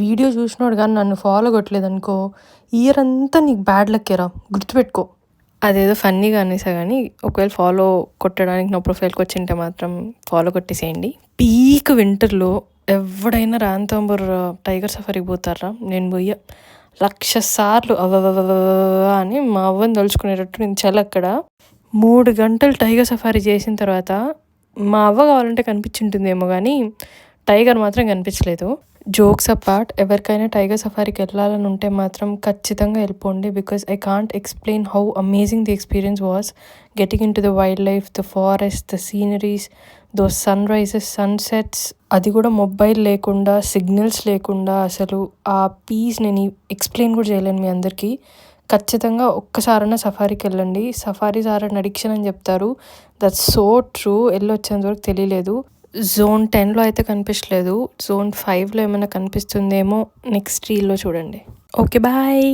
Video చూసినోడు కానీ నన్ను follow కొట్టలేదనుకో, year అంతా నీకు బ్యాడ్ లక్కేరా, గుర్తుపెట్టుకో. అదేదో ఫన్నీగా అనేసా కానీ ఒకవేళ ఫాలో కొట్టడానికి నా ప్రొఫైల్కి వచ్చింటే మాత్రం ఫాలో కొట్టేసేయండి. పీక్ వింటర్లో ఎవడైనా రాంతాంబూర్ టైగర్ సఫారీకి పోతారా? నేను పోయా 1,00,000 సార్లు అని మా అవ్వని తలుచుకునేటట్టు నేను అక్కడ 3 గంటలు టైగర్ సఫారీ చేసిన తర్వాత మా అవ్వ కావాలంటే కనిపించుంటుందేమో కానీ టైగర్ మాత్రం కనిపించలేదు. జోక్స్ అపార్ట్, ఎవరికైనా టైగర్ సఫారీకి వెళ్ళాలని ఉంటే మాత్రం ఖచ్చితంగా వెళ్ళిపోండి. Because I can't explain how amazing the experience was getting into the wildlife, the forest, the sceneries, those sunrises, sunsets, అది కూడా మొబైల్ లేకుండా, సిగ్నల్స్ లేకుండా. అసలు ఆ పీస్ నేను ఎక్స్ప్లెయిన్ కూడా చేయలేను మీ అందరికీ. ఖచ్చితంగా ఒక్కసారైనా సఫారీకి వెళ్ళండి. సఫారీస్ ఆర్ అన్ అడిక్షన్ అని చెప్తారు. That's so true. వెళ్ళొచ్చేంత వరకు తెలియలేదు. Zone 10లో అయితే కనిపించలేదు. Zone 5లో ఏమైనా కనిపిస్తుందేమో, నెక్స్ట్ రీల్లో చూడండి. Okay, bye.